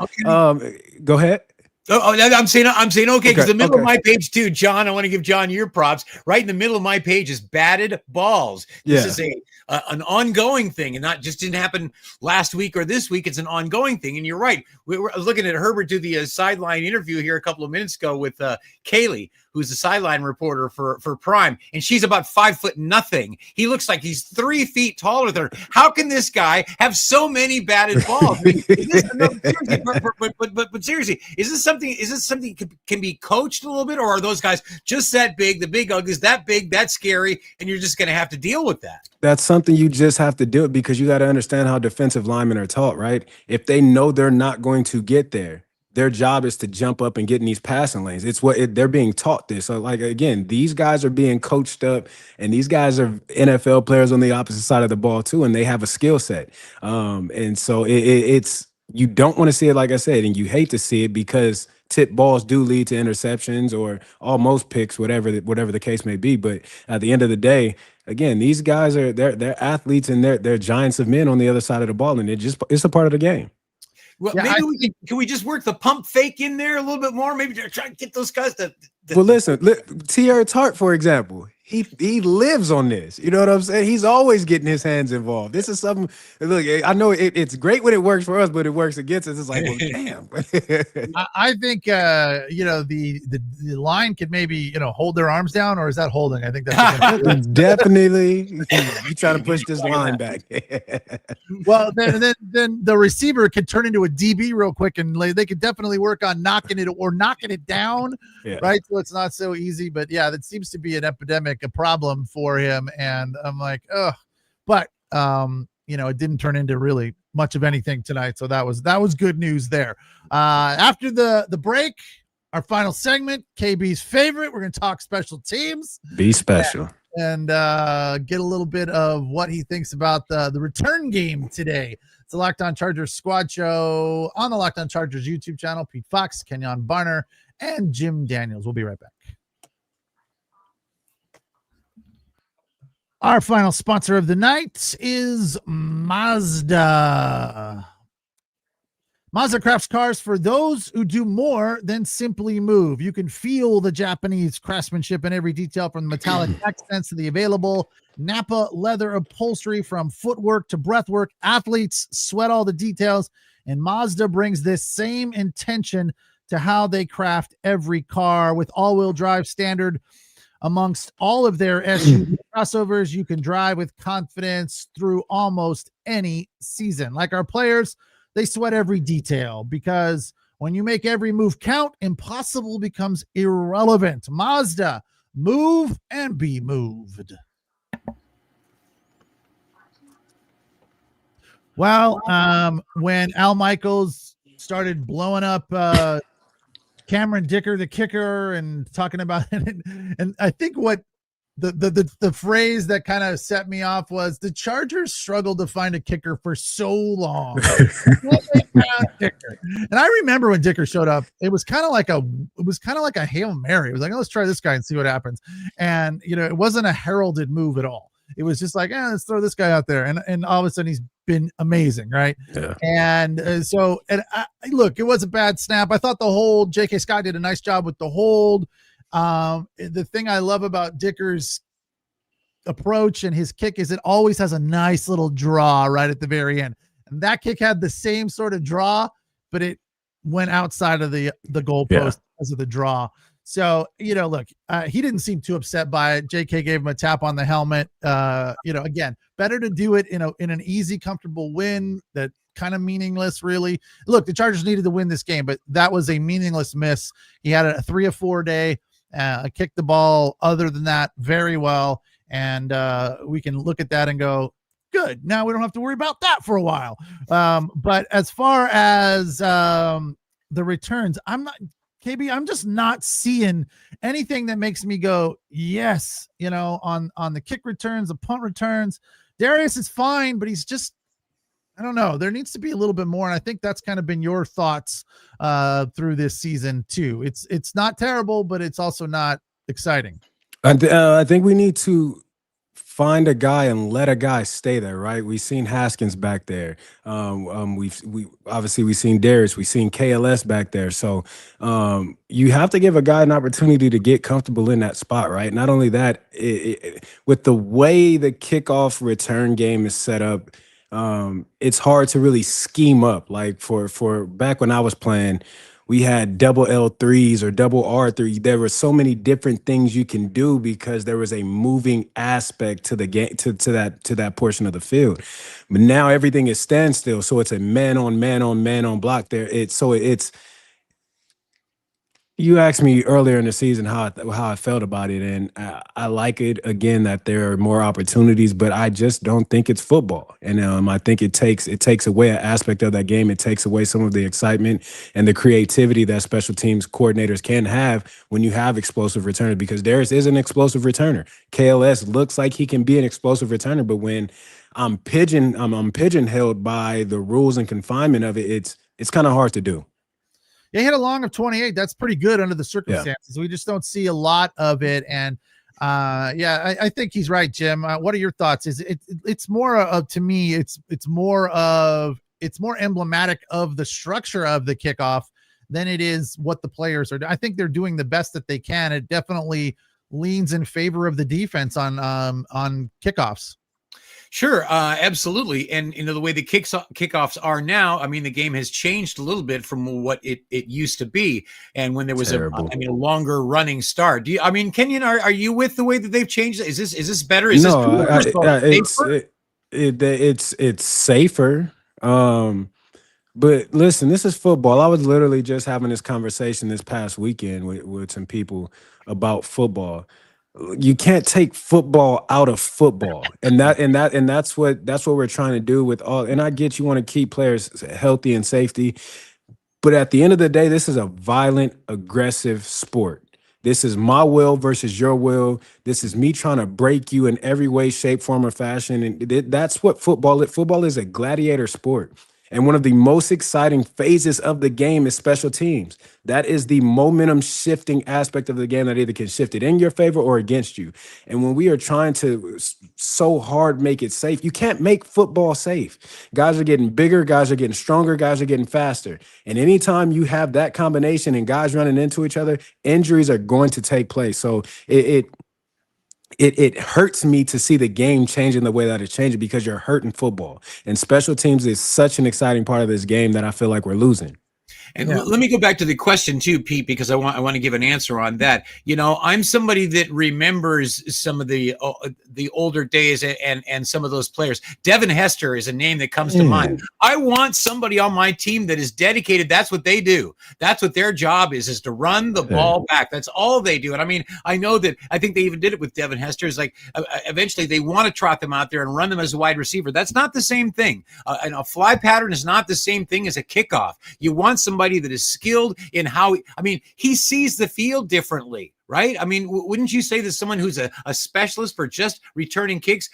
go ahead.
I'm saying okay, because the middle of my page too, John, I want to give John your props. Right in the middle of my page is batted balls. This is an ongoing thing, and not just didn't happen last week or this week. It's an ongoing thing. And you're right. We were looking at Herbert do the sideline interview here a couple of minutes ago with Kaylee, who's the sideline reporter for Prime, and she's about 5'0". He looks like he's 3 feet taller than her. How can this guy have so many batted balls? I mean, but seriously, is this something can be coached a little bit, or are those guys just that big? The big uglies that big, that's scary, and you're just going to have to deal with that.
That's something you just have to do, because you got to understand how defensive linemen are taught, right? If they know they're not going to get there, their job is to jump up and get in these passing lanes. It's they're being taught this. So, like, again, these guys are being coached up, and these guys are NFL players on the opposite side of the ball too, and they have a skill set. And so it's you don't want to see it, like I said, and you hate to see it because tip balls do lead to interceptions or almost picks, whatever the case may be. But at the end of the day, again, these guys they're athletes, and they're giants of men on the other side of the ball, and it's a part of the game.
Well, maybe can we just work the pump fake in there a little bit more? Maybe try to get those guys to
well, listen, T.R. Tart, for example, he lives on this. You know what I'm saying? He's always getting his hands involved. This is something. Look, I know it's great when it works for us, but it works against us. It's like, well, damn.
I think the line could maybe hold their arms down, or is that holding? I think that's
definitely. You trying to push this line back.
Well, then the receiver could turn into a DB real quick, and they could definitely work on knocking it down, right? So it's not so easy. But yeah, that seems to be an epidemic, a problem for him. And I'm like, oh, but it didn't turn into really much of anything tonight. So that was good news there. After the break, our final segment, KB's favorite, we're going to talk special teams.
Be special.
And get a little bit of what he thinks about the return game today. It's the Locked On Chargers squad show on the Locked On Chargers YouTube channel. Pete Fox, Kenyan Barner, and Jim Daniels. We'll be right back. Our final sponsor of the night is Mazda. Mazda crafts cars for those who do more than simply move. You can feel the Japanese craftsmanship in every detail, from the metallic accents to the available Napa leather upholstery, from footwork to breathwork. Athletes sweat all the details, and Mazda brings this same intention to how they craft every car. With all-wheel drive standard amongst all of their SUV crossovers, you can drive with confidence through almost any season. Like our players, they sweat every detail, because when you make every move count, impossible becomes irrelevant. Mazda, move and be moved. Well, when Al Michaels started blowing up Cameron Dicker, the kicker, and talking about it, and I think what the phrase that kind of set me off was, the Chargers struggled to find a kicker for so long. And I remember when Dicker showed up, it was kind of like a Hail Mary. It was like, oh, let's try this guy and see what happens. And it wasn't a heralded move at all. It was just like, let's throw this guy out there, and all of a sudden he's been amazing, right?
Yeah.
And look, it was a bad snap. I thought the hold, J.K. Scott did a nice job with the hold. The thing I love about Dicker's approach and his kick is it always has a nice little draw right at the very end. And that kick had the same sort of draw, but it went outside of the goalpost because of the draw. So, look, he didn't seem too upset by it. JK gave him a tap on the helmet. Again, better to do it in an easy, comfortable win that kind of meaningless, really. Look, the Chargers needed to win this game, but that was a meaningless miss. He had a 3 or 4 day, kicked the ball other than that very well. And we can look at that and go, good. Now we don't have to worry about that for a while. But as far as the returns, I'm just not seeing anything that makes me go, yes, on the kick returns, the punt returns. Darius is fine, but he's just, I don't know. There needs to be a little bit more. And I think that's kind of been your thoughts through this season too. It's not terrible, but it's also not exciting.
I think we need to find a guy and let a guy stay there, right? We've seen Haskins back there. We've seen Darius, we've seen KLS back there. So you have to give a guy an opportunity to get comfortable in that spot, right? Not only that, with the way the kickoff return game is set up, it's hard to really scheme up. Like for back when I was playing, we had double L3s or double R3. There were so many different things you can do because there was a moving aspect to the game, to that portion of the field. But now everything is standstill, so it's a man on block there. It's you asked me earlier in the season how I felt about it, and I like it again that there are more opportunities, but I just don't think it's football. And I think it takes away an aspect of that game. It takes away some of the excitement and the creativity that special teams coordinators can have when you have explosive returners, because Darius is an explosive returner. KLS looks like he can be an explosive returner, but when I'm pigeonholed by the rules and confinement of it, it's kind of hard to do.
He hit a long of 28. That's pretty good under the circumstances. Yeah. We just don't see a lot of it. And I think he's right, Jim. What are your thoughts? It's more of, to me, it's more emblematic of the structure of the kickoff than it is what the players are doing. I think they're doing the best that they can. It definitely leans in favor of the defense on kickoffs.
Sure, absolutely. And the way the kickoffs are now, I mean, the game has changed a little bit from what it used to be. And when there was a longer running start, Kenyan, are you with the way that they've changed? Is this better? Is
it's safer. But listen, this is football. I was literally just having this conversation this past weekend with some people about football. You can't take football out of football, and that's what we're trying to do with all. And I get you want to keep players healthy and safety, but at the end of the day, this is a violent, aggressive sport. This is my will versus your will. This is me trying to break you in every way, shape, form, or fashion, and that's what football is. Football is a gladiator sport. And one of the most exciting phases of the game is special teams. That is the momentum shifting aspect of the game that either can shift it in your favor or against you. And when we are trying to so hard make it safe, you can't make football safe. Guys are getting bigger, guys are getting stronger, guys are getting faster. And anytime you have that combination and guys running into each other, injuries are going to take place. So it hurts me to see the game changing the way that it's changing because you're hurting football. And special teams is such an exciting part of this game that I feel like we're losing.
And let me go back to the question too, Pete, because I want to give an answer on that. I'm somebody that remembers some of the older days and some of those players. Devin Hester is a name that comes to mind. I want somebody on my team that is dedicated. That's what they do. That's what their job is to run the ball back. That's all they do. And I mean, I think they even did it with Devin Hester. Is like eventually they want to trot them out there and run them as a wide receiver. That's not the same thing. And a fly pattern is not the same thing as a kickoff. You want somebody that is skilled in how he sees the field differently, right? I mean, wouldn't you say that someone who's a specialist for just returning kicks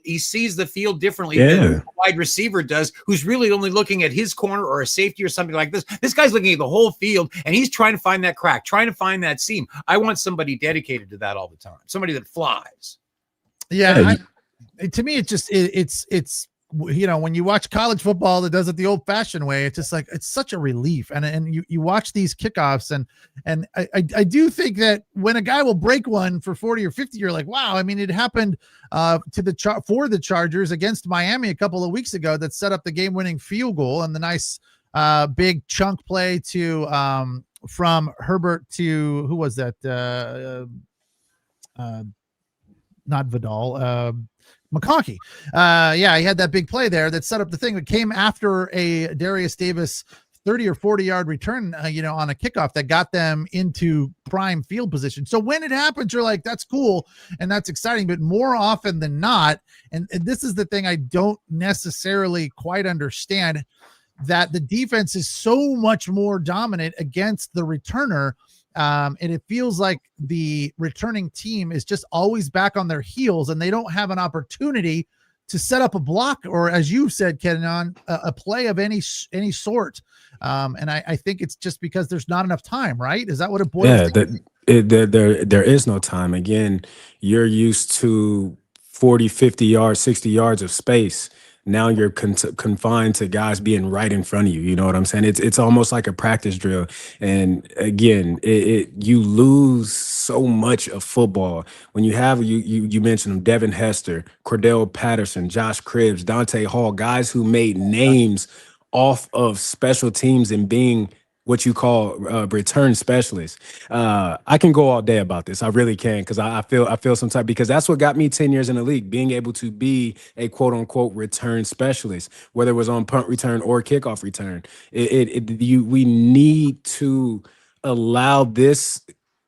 he sees the field differently than a wide receiver does, who's really only looking at his corner or a safety or something like this? This guy's looking at the whole field and he's trying to find that crack, trying to find that seam. I want somebody dedicated to that all the time, somebody that flies.
Yeah, to me, it's when you watch college football that does it the old-fashioned way, it's just like it's such a relief. And you watch these kickoffs, and I do think that when a guy will break one for 40 or 50, you're like, wow. I mean, it happened for the Chargers against Miami a couple of weeks ago that set up the game-winning field goal and the nice big chunk play to from Herbert to who was that? Not Vidal. McConkey. He had that big play there that set up the thing that came after a Darius Davis 30 or 40 yard return, on a kickoff that got them into prime field position. So when it happens, you're like, that's cool and that's exciting, but more often than not, and this is the thing I don't necessarily quite understand, that the defense is so much more dominant against the returner. And it feels like the returning team is just always back on their heels and they don't have an opportunity to set up a block or, as you said, Kenyan, a play of any sort. And I think it's just because there's not enough time, right? Is that what it boils down to?
There is no time. Again, you're used to 40, 50 yards, 60 yards of space. Now you're confined to guys being right in front of you. You know what I'm saying? It's almost like a practice drill. And again, you lose so much of football when you have you mentioned them: Devin Hester, Cordell Patterson, Josh Cribbs, Dante Hall, guys who made names off of special teams and being what you call return specialists. I can go all day about this. I really can, because I feel some type, because that's what got me 10 years in the league, being able to be a quote unquote return specialist, whether it was on punt return or kickoff return. We need to allow this.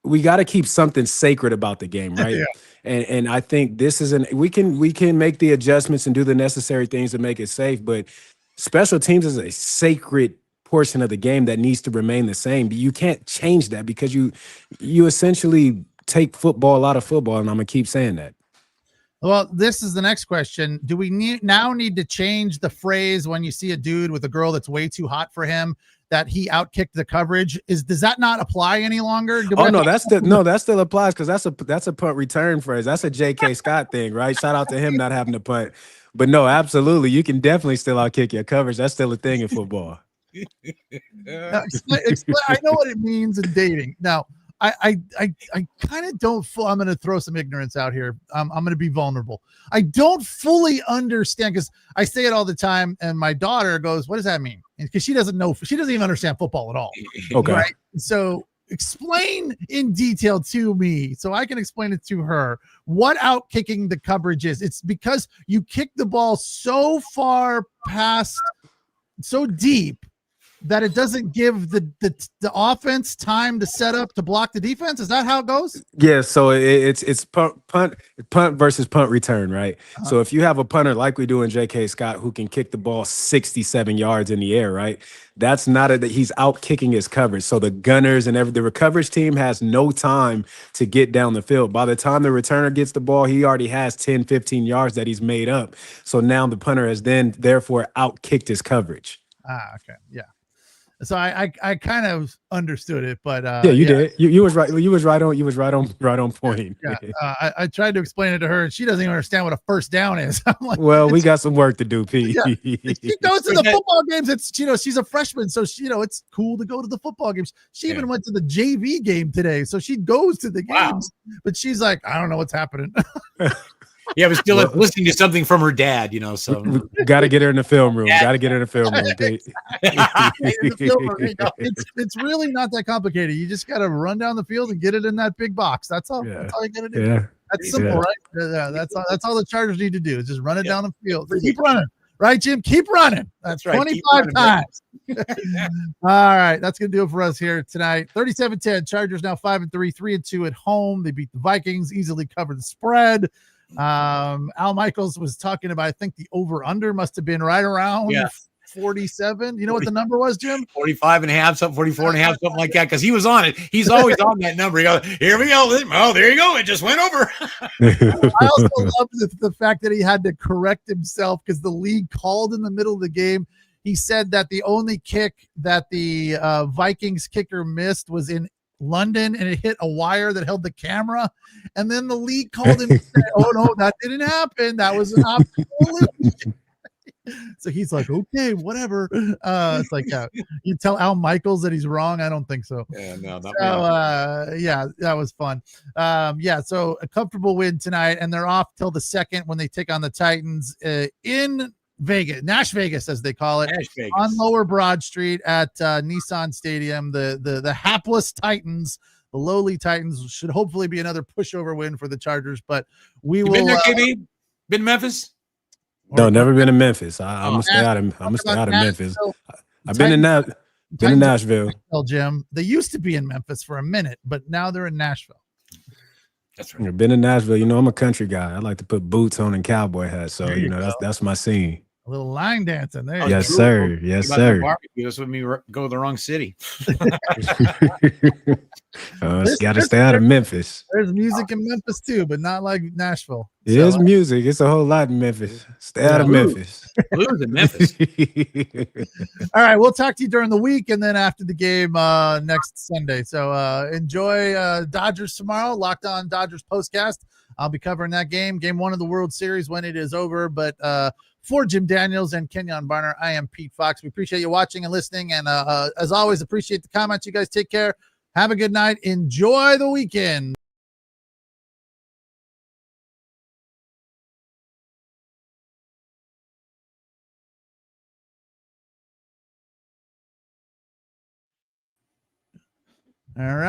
We got to keep something sacred about the game, right? Yeah. And I think this is we can make the adjustments and do the necessary things to make it safe, but special teams is a sacred portion of the game that needs to remain the same. You can't change that because you essentially take football out of football, and I'm gonna keep saying that.
Well, this is the next question. Do we need to change the phrase when you see a dude with a girl that's way too hot for him, that he outkicked the coverage? Does that not apply any longer?
That still applies, because that's a punt return phrase. That's a J.K. Scott thing, right? Shout out to him not having to punt. But no, absolutely, you can definitely still outkick your coverage. That's still a thing in football.
I know what it means in dating. Now, I kind of don't I'm going to throw some ignorance out here. I'm going to be vulnerable. I don't fully understand, because I say it all the time, and my daughter goes, "What does that mean?" Because she doesn't know, she doesn't even understand football at all.
Okay.
Right? So explain in detail to me so I can explain it to her what out kicking the coverage is. It's because you kick the ball so far past, so deep, that it doesn't give the offense time to set up to block the defense. Is that how it goes?
Yeah, so it's punt versus punt return, right? So if you have a punter like we do in J.K. Scott who can kick the ball 67 yards in the air, right? That's not that he's out kicking his coverage. So the gunners and the coverage team has no time to get down the field. By the time the returner gets the ball, he already has 10, 15 yards that he's made up. So now the punter has then therefore out kicked his coverage.
Okay. Yeah. So I kind of understood it, but
yeah, you did. You was right. You was right on point.
Yeah. I tried to explain it to her, and she doesn't even understand what a first down is. I'm like,
well, we got some work to do, Pete.
Yeah. She goes to the football games. It's, she's a freshman, so she, it's cool to go to the football games. She even went to the JV game today, so she goes to the games. But she's like, I don't know what's happening.
Yeah, but still listening to something from her dad, so
we got to get her in the film room. Got to get her in the film room.
It's really not that complicated. You just got to run down the field and get it in that big box. That's all. That's all you got to do.
Yeah.
That's simple, right? Yeah, that's all the Chargers need to do is just run it down the field. Keep running. Right, Jim? Keep running. That's right. 25 times. All right. That's going to do it for us here tonight. 37-10. Chargers now 5-3, 3-2 at home. They beat the Vikings, easily covered the spread. Al Michaels was talking about, I think the over-under must have been right around 47. You know what the number was, Jim?
45 and a half, something 44 and a half, something like that, because he was on it. He's always on that number. He goes, here we go. Oh, there you go. It just went over.
I also love the fact that he had to correct himself because the league called in the middle of the game. He said that the only kick that the Vikings kicker missed was in London, and it hit a wire that held the camera. And then the league called him and said, oh, no, that didn't happen. That was an optical. So he's like, okay, whatever. It's like, you tell Al Michaels that he's wrong. I don't think so.
Yeah, no,
yeah, that was fun. So a comfortable win tonight, and they're off till the 2nd when they take on the Titans in Vegas, Nash Vegas, as they call it, on Lower Broad Street at Nissan Stadium. The hapless Titans, the lowly Titans, should hopefully be another pushover win for the Chargers. But we will.
Been there, KB? Been Memphis?
No, never been to Memphis. I'm gonna stay out of Memphis. I've been in Nashville.
Jim, they used to be in Memphis for a minute, but now they're in Nashville.
That's right.
I've been in Nashville. I'm a country guy. I like to put boots on and cowboy hats. So that's my scene.
A little line dancing there.
Yes, sir. Yes, sir.
That's when we go to the wrong city.
Got to stay out of Memphis.
There's music in Memphis too, but not like Nashville.
It's music. It's a whole lot in Memphis. Stay out of Memphis.
Blues in Memphis.
All right, we'll talk to you during the week and then after the game next Sunday. So enjoy Dodgers tomorrow. Locked On Dodgers postcast. I'll be covering that game 1 of the World Series when it is over. But for Jim Daniels and Kenyan Barner, I am Pete Fox. We appreciate you watching and listening. And as always, appreciate the comments. You guys take care. Have a good night. Enjoy the weekend. All right.